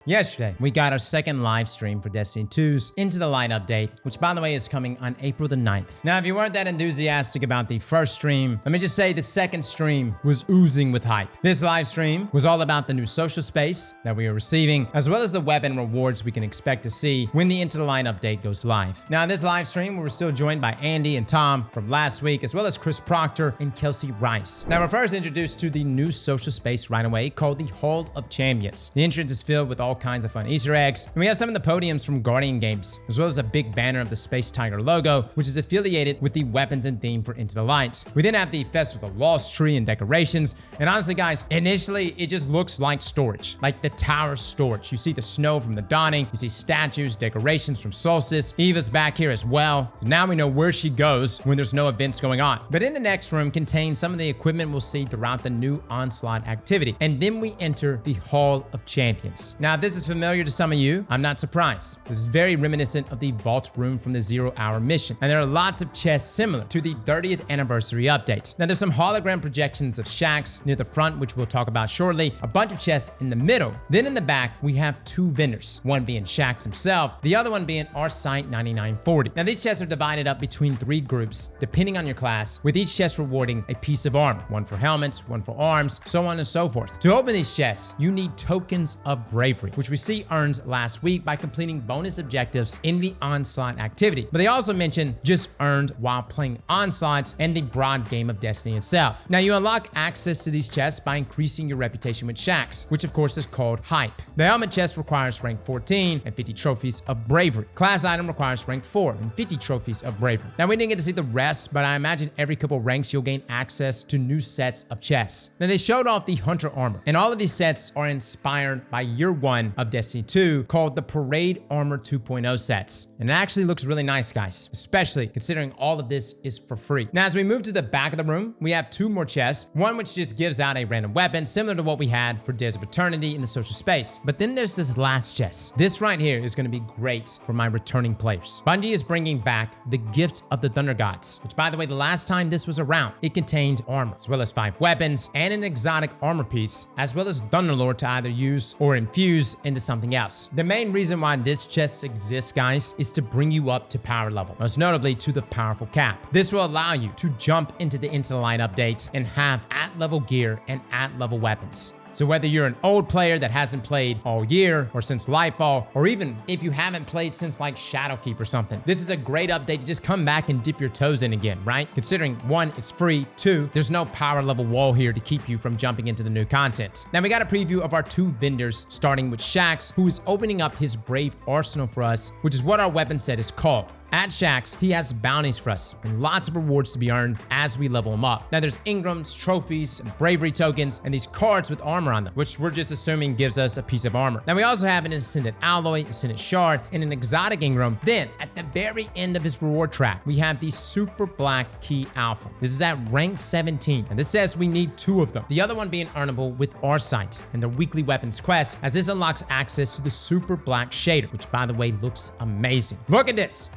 Yesterday, we got our second live stream for Destiny 2's Into the Light update, which by the way is coming on April the 9th. Now, if you weren't that enthusiastic about the first stream, let me just say the second stream was oozing with hype. This live stream was all about the new social space that we are receiving, as well as the weapon rewards we can expect to see when the Into the Light update goes live. Now, in this live stream, we were still joined by Andy and Tom from last week, as well as Chris Proctor and Kelsey Rice. Now, we're first introduced to the new social space right away called the Hall of Champions. The entrance is filled with all kinds of fun Easter eggs, and we have some of the podiums from Guardian Games, as well as a big banner of the Space Tiger logo, which is affiliated with the weapons and theme for Into the Light. We then have the Festival of the Lost tree and decorations, and honestly guys, initially it just looks like storage, like the tower storage. You see the snow from the dawning, you see statues, decorations from Solstice. Eva's back here as well, so now we know where she goes when there's no events going on. But in the next room contains some of the equipment we'll see throughout the new Onslaught activity, and then we enter the Hall of Champions. Now, if this is familiar to some of you, I'm not surprised. This is very reminiscent of the Vault Room from the 0 Hour mission, and there are lots of chests similar to the 30th anniversary update. Now, there's some hologram projections of shacks near the front, which we'll talk about shortly, a bunch of chests in the middle. Then in the back, we have two vendors, one being Shax himself, the other one being our site 9940. Now, these chests are divided up between three groups, depending on your class, with each chest rewarding a piece of armor, one for helmets, one for arms, so on and so forth. To open these chests, you need tokens of bravery, which we see earned last week by completing bonus objectives in the Onslaught activity. But they also mentioned just earned while playing Onslaught and the broad game of Destiny itself. Now, you unlock access to these chests by increasing your reputation with Shax, which of course is called Hype. The helmet chest requires rank 14 and 50 trophies of bravery. Class item requires rank 4 and 50 trophies of bravery. Now, we didn't get to see the rest, but I imagine every couple ranks you'll gain access to new sets of chests. Now, they showed off the Hunter armor, and all of these sets are inspired by year 1 of Destiny 2 called the Parade Armor 2.0 sets. And it actually looks really nice, guys, especially considering all of this is for free. Now, as we move to the back of the room, we have two more chests, one which just gives out a random weapon similar to what we had for Days of Eternity in the social space. But then there's this last chest. This right here is going to be great for my returning players. Bungie is bringing back the Gift of the Thunder Gods, which by the way, the last time this was around, it contained armor, as well as 5 weapons and an exotic armor piece, as well as Thunderlord to either use or infuse into something else. The main reason why this chest exists, guys, is to bring you up to power level, most notably to the powerful cap. This will allow you to jump into the Into the Light update and have at-level gear and at-level weapons. So whether you're an old player that hasn't played all year or since Lightfall, or even if you haven't played since like Shadowkeep or something, this is a great update to just come back and dip your toes in again, right? Considering 1, it's free, 2, there's no power level wall here to keep you from jumping into the new content. Now, we got a preview of our two vendors, starting with Shax, who is opening up his Brave Arsenal for us, which is what our weapon set is called. At Shax, he has bounties for us and lots of rewards to be earned as we level him up. Now, there's Ingrams, trophies, and bravery tokens, and these cards with armor on them, which we're just assuming gives us a piece of armor. Now, we also have an Ascended Alloy, Ascended Shard, and an exotic Ingram. Then, at the very end of his reward track, we have the Super Black Key Alpha. This is at rank 17, and this says we need 2 of them. The other one being earnable with our site and their weekly weapons quest, as this unlocks access to the Super Black Shader, which by the way, looks amazing. Look at this.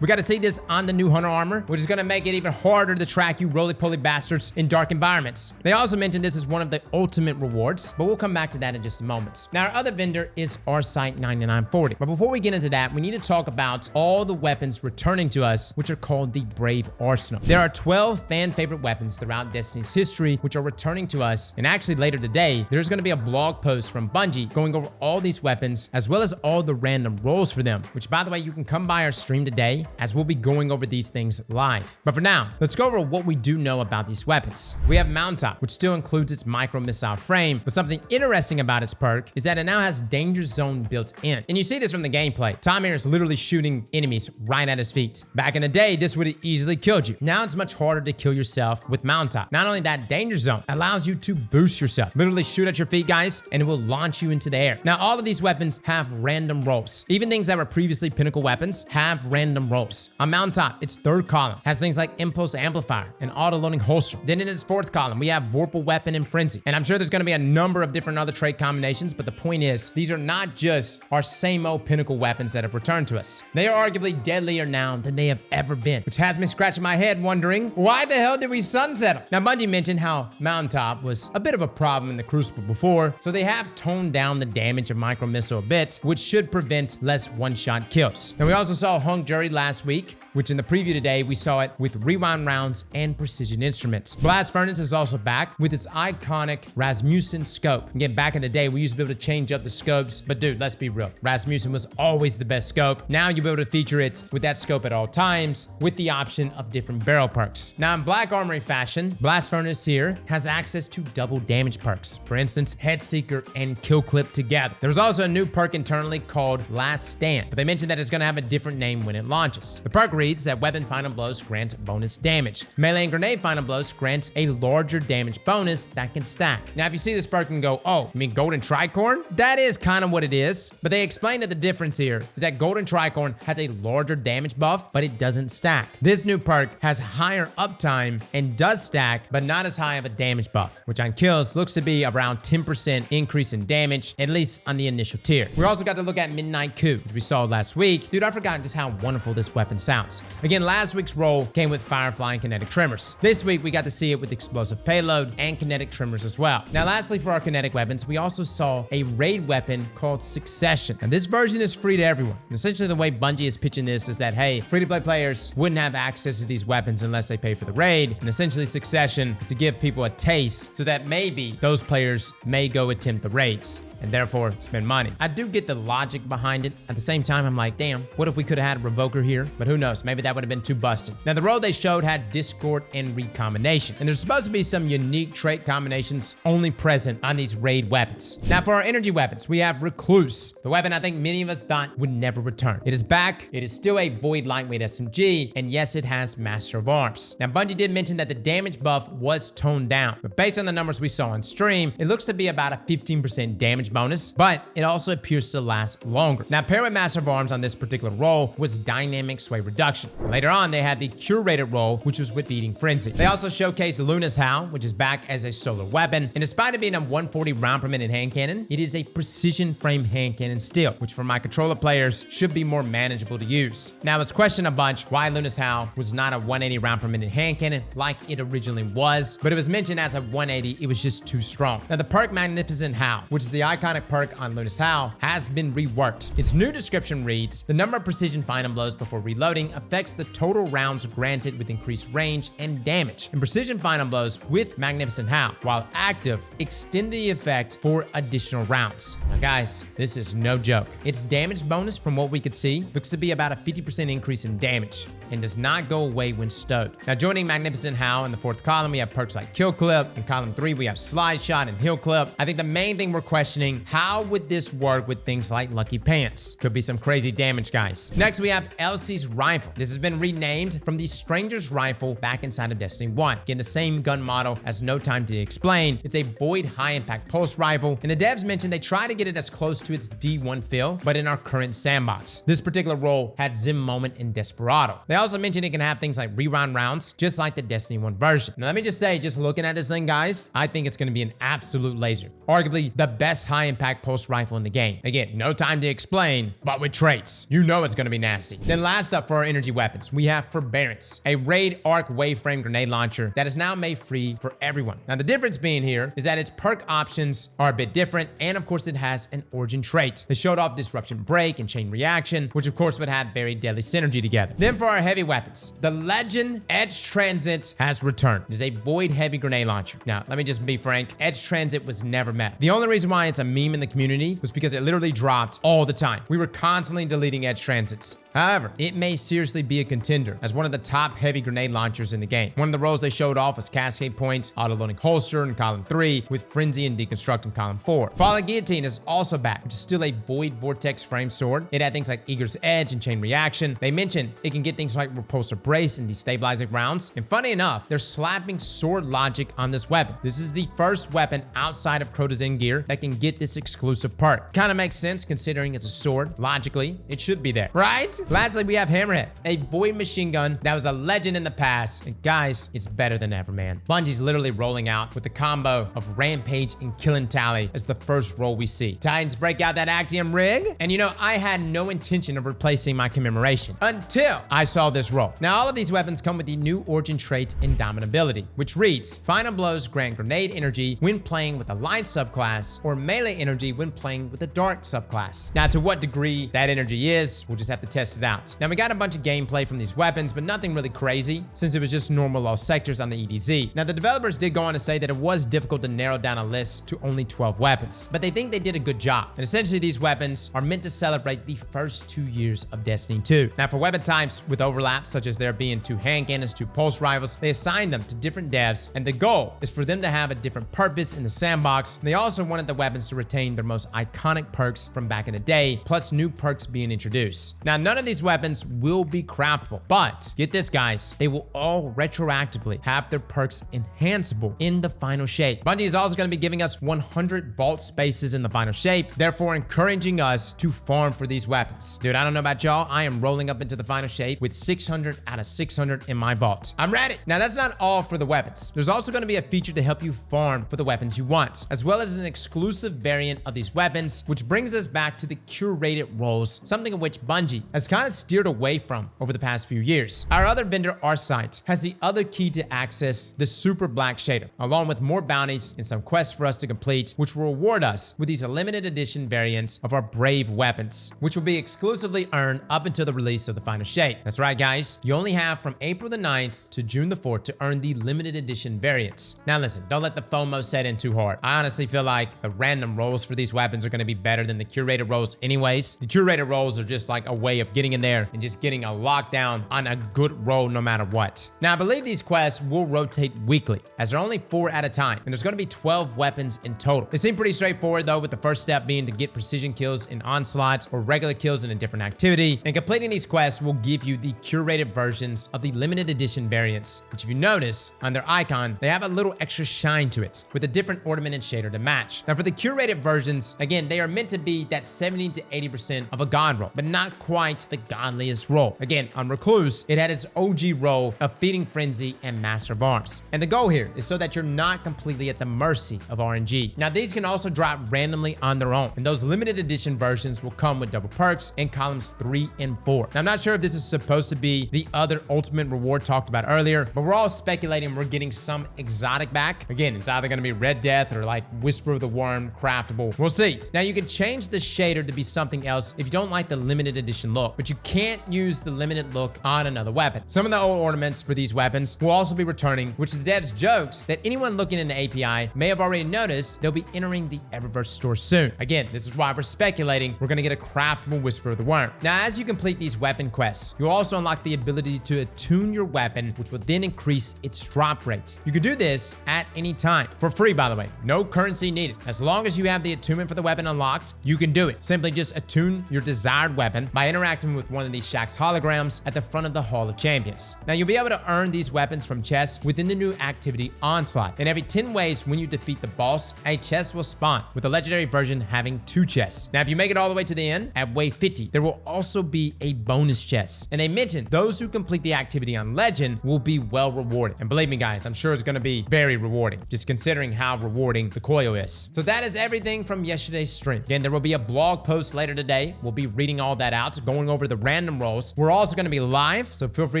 We got to see this on the new Hunter armor, which is going to make it even harder to track you roly-poly bastards in dark environments. They also mentioned this is one of the ultimate rewards, but we'll come back to that in just a moment. Now, our other vendor is our site 9940. But before we get into that, we need to talk about all the weapons returning to us, which are called the Brave Arsenal. There are 12 fan favorite weapons throughout Destiny's history, which are returning to us. And actually later today, there's going to be a blog post from Bungie going over all these weapons, as well as all the random roles for them, which by the way, you can come by our stream today, as we'll be going over these things live. But for now, let's go over what we do know about these weapons. We have Mount Top, which still includes its micro missile frame, but something interesting about its perk is that it now has Danger Zone built in. And you see this from the gameplay. Tom here is literally shooting enemies right at his feet. Back in the day, this would have easily killed you. Now it's much harder to kill yourself with Mount Top. Not only that, Danger Zone allows you to boost yourself. Literally shoot at your feet, guys, and it will launch you into the air. Now, all of these weapons have random rolls. Even things that were previously pinnacle weapons have random rolls roles. On mountaintop, its third column has things like Impulse Amplifier and Auto-Loading Holster. Then in its fourth column, we have Vorpal Weapon and Frenzy. And I'm sure there's going to be a number of different other trait combinations, but the point is, these are not just our same old pinnacle weapons that have returned to us. They are arguably deadlier now than they have ever been, which has me scratching my head wondering, why the hell did we sunset them? Now, Bungie mentioned how mountaintop was a bit of a problem in the Crucible before, so they have toned down the damage of Micro Missile a bit, which should prevent less one-shot kills. Now, we also saw Hung Jury last week, which in the preview today, we saw it with rewind rounds and precision instruments. Blast Furnace is also back with its iconic Rasmussen scope. Again, back in the day, we used to be able to change up the scopes, but dude, let's be real. Rasmussen was always the best scope. Now you'll be able to feature it with that scope at all times with the option of different barrel perks. Now in Black Armory fashion, Blast Furnace here has access to double damage perks. For instance, Head Seeker and Kill Clip together. There's also a new perk internally called Last Stand, but they mentioned that it's going to have a different name when it launches. The perk reads that weapon final blows grant bonus damage. Melee and grenade final blows grant a larger damage bonus that can stack. Now if you see this perk and go, oh, you mean Golden Tricorn? That is kind of what it is, but they explained that the difference here is that Golden Tricorn has a larger damage buff, but it doesn't stack. This new perk has higher uptime and does stack, but not as high of a damage buff, which on kills looks to be around 10% increase in damage, at least on the initial tier. We also got to look at Midnight Coup, which we saw last week. Dude, I forgot just how wonderful this weapon sounds. Again, last week's roll came with Firefly and Kinetic Tremors. This week, we got to see it with Explosive Payload and Kinetic Tremors as well. Now, lastly, for our kinetic weapons, we also saw a raid weapon called Succession. And this version is free to everyone. And essentially, the way Bungie is pitching this is that, hey, free-to-play players wouldn't have access to these weapons unless they pay for the raid. And essentially, Succession is to give people a taste so that maybe those players may go attempt the raids and therefore spend money. I do get the logic behind it. At the same time, I'm like, damn, what if we could have had a Revoker here? But who knows, maybe that would have been too busted. Now, the role they showed had Discord and Recombination, and there's supposed to be some unique trait combinations only present on these raid weapons. Now, for our energy weapons, we have Recluse, the weapon I think many of us thought would never return. It is back, it is still a void lightweight SMG, and yes, it has Master of Arms. Now, Bungie did mention that the damage buff was toned down, but based on the numbers we saw on stream, it looks to be about a 15% damage bonus, but it also appears to last longer. Now, paired with Master of Arms on this particular role was Dynamic Sway Reduction. And later on, they had the curated role, which was with Feeding Frenzy. They also showcased Luna's Howl, which is back as a solar weapon. And despite it being a 140 round per minute hand cannon, it is a precision frame hand cannon still, which for my controller players should be more manageable to use. Now, it's questioned a bunch why Luna's Howl was not a 180 round per minute hand cannon like it originally was, but it was mentioned as a 180, it was just too strong. Now, the perk Magnificent Howl, which is the iconic perk on Luna's Howl, has been reworked. Its new description reads, the number of precision final blows before reloading affects the total rounds granted with increased range and damage. And precision final blows with Magnificent Howl, while active, extend the effect for additional rounds. Now guys, this is no joke. Its damage bonus from what we could see looks to be about a 50% increase in damage and does not go away when stowed. Now joining Magnificent Howl in the fourth column, we have perks like Kill Clip. In column 3, we have Slide Shot and Heal Clip. I think the main thing we're questioning, how would this work with things like Lucky Pants? Could be some crazy damage, guys. Next, we have Elsie's Rifle. This has been renamed from the Stranger's Rifle back inside of Destiny 1. Again, the same gun model as No Time to Explain. It's a void high-impact pulse rifle, and the devs mentioned they try to get it as close to its D1 feel, but in our current sandbox. This particular role had Zim Moment and Desperado. They also mentioned it can have things like reround rounds, just like the Destiny 1 version. Now, let me just say, just looking at this thing, guys, I think it's going to be an absolute laser. Arguably the best high-impact pulse rifle in the game. Again, No Time to Explain, but with traits. You know it's going to be nasty. Then last up for our energy weapons, we have Forbearance, a raid arc waveframe grenade launcher that is now made free for everyone. Now, the difference being here is that its perk options are a bit different, and of course, it has an origin trait. They showed off Disruption Break and Chain Reaction, which of course would have very deadly synergy together. Then for our heavy weapons, the Legend Edge Transit has returned. It is a void heavy grenade launcher. Now, let me just be frank, Edge Transit was never meta. The only reason why it's a meme in the community was because it literally dropped all the time. We were constantly deleting Edge Transits. However, it may seriously be a contender as one of the top heavy grenade launchers in the game. One of the roles they showed off was Cascade Point, Auto-Loading Holster in column 3, with Frenzy and Deconstruct in column 4. Falling Guillotine is also back, which is still a void vortex frame sword. It had things like Eager's Edge and Chain Reaction. They mentioned it can get things like Repulsor Brace and destabilizing rounds. And funny enough, they're slapping sword logic on this weapon. This is the first weapon outside of Crota's End gear that can get this exclusive perk. Kind of makes sense considering it's a sword. Logically, it should be there, right? Lastly, we have Hammerhead, a void machine gun that was a legend in the past. And guys, it's better than ever, man. Bungie's literally rolling out with the combo of Rampage and Killing Tally as the first roll we see. Titans break out that Actium rig. And you know, I had no intention of replacing my commemoration until I saw this roll. Now, all of these weapons come with the new origin trait Indomitability, which reads, Final Blows grant grenade energy when playing with a light subclass or melee energy when playing with a dark subclass. Now, to what degree that energy is, we'll just have to test it out. Now, we got a bunch of gameplay from these weapons, but nothing really crazy since it was just normal all sectors on the EDZ. Now, the developers did go on to say that it was difficult to narrow down a list to only 12 weapons, but they think they did a good job. And essentially, these weapons are meant to celebrate the first 2 years of Destiny 2. Now, for weapon types with overlaps, such as there being 2 hand cannons, 2 pulse rifles, they assign them to different devs, and the goal is for them to have a different purpose in the sandbox. They also wanted the weapons to retain their most iconic perks from back in the day, plus new perks being introduced. Now, none of these weapons will be craftable, but get this, guys, they will all retroactively have their perks enhanceable in the final shape. Bungie is also going to be giving us 100 vault spaces in the final shape, therefore encouraging us to farm for these weapons. Dude, I don't know about y'all, I am rolling up into the final shape with 600 out of 600 in my vault. I'm ready. Now, that's not all for the weapons. There's also going to be a feature to help you farm for the weapons you want, as well as an exclusive variant of these weapons, which brings us back to the curated roles, something of which Bungie has kind of steered away from over the past few years. Our other vendor, Arsight, has the other key to access the Super Black Shader, along with more bounties and some quests for us to complete, which will reward us with these limited edition variants of our Brave weapons, which will be exclusively earned up until the release of the final shape. That's right, guys. You only have from April the 9th to June the 4th to earn the limited edition variants. Now listen, don't let the FOMO set in too hard. I honestly feel like the random rolls for these weapons are going to be better than the curated rolls anyways. The curated rolls are just like a way of getting in there and just getting a lockdown on a good roll no matter what. Now, I believe these quests will rotate weekly, as they're only 4 at a time, and there's going to be 12 weapons in total. They seem pretty straightforward though, with the first step being to get precision kills in onslaughts or regular kills in a different activity, and completing these quests will give you the curated versions of the limited edition variants, which if you notice on their icon, they have a little extra shine to it with a different ornament and shader to match. Now, for the curated versions, again, they are meant to be that 70 to 80% of a god roll, but not quite the godliest roll. Again, on Recluse, it had its OG roll of Feeding Frenzy and Master of Arms. And the goal here is so that you're not completely at the mercy of RNG. Now, these can also drop randomly on their own, and those limited edition versions will come with double perks in columns 3 and 4. Now, I'm not sure if this is supposed to be the other ultimate reward talked about earlier, but we're all speculating we're getting some exotic back. Again, it's either going to be Red Death or like Whisper of the Worm craftable. We'll see. Now, you can change the shader to be something else if you don't like the limited edition look, but you can't use the limited look on another weapon. Some of the old ornaments for these weapons will also be returning, which the devs joked that anyone looking in the API may have already noticed they'll be entering the Eververse store soon. Again, this is why we're speculating we're going to get a craftable Whisper of the Worm. Now, as you complete these weapon quests, you'll also unlock the ability to attune your weapon, which will then increase its drop rates. You can do this at any time for free, by the way. No currency needed. As long as you have the attunement for the weapon unlocked, you can do it. Simply just attune your desired weapon by interacting with one of these Shaxx holograms at the front of the Hall of Champions. Now, you'll be able to earn these weapons from chests within the new activity Onslaught. And every 10 ways when you defeat the boss, a chest will spawn, with the legendary version having 2 chests. Now, if you make it all the way to the end, at wave 50, there will also be a bonus chest. And they mentioned those who complete the activity on Legend will be well rewarded. And believe me, guys, I'm sure it's going to be very rewarding, just considering how rewarding the coil is. So that is everything from yesterday's stream. Again, there will be a blog post later today. We'll be reading all that out, going over the random rolls. We're also going to be live, so feel free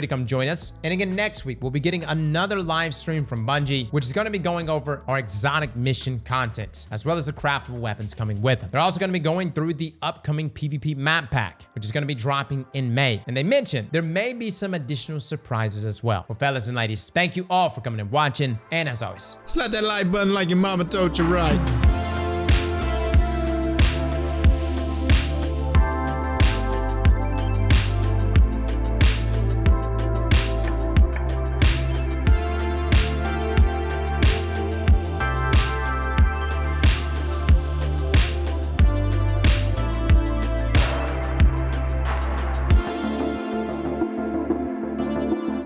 to come join us. And again, next week, we'll be getting another live stream from Bungie, which is going to be going over our exotic mission content, as well as the craftable weapons coming with them. They're also going to be going through the upcoming PvP map pack, which is going to be dropping in May. And they mentioned there may be some additional surprises as well. Well, fellas and ladies, thank you all for coming and watching. And as always, slap that like button like your mama told you right.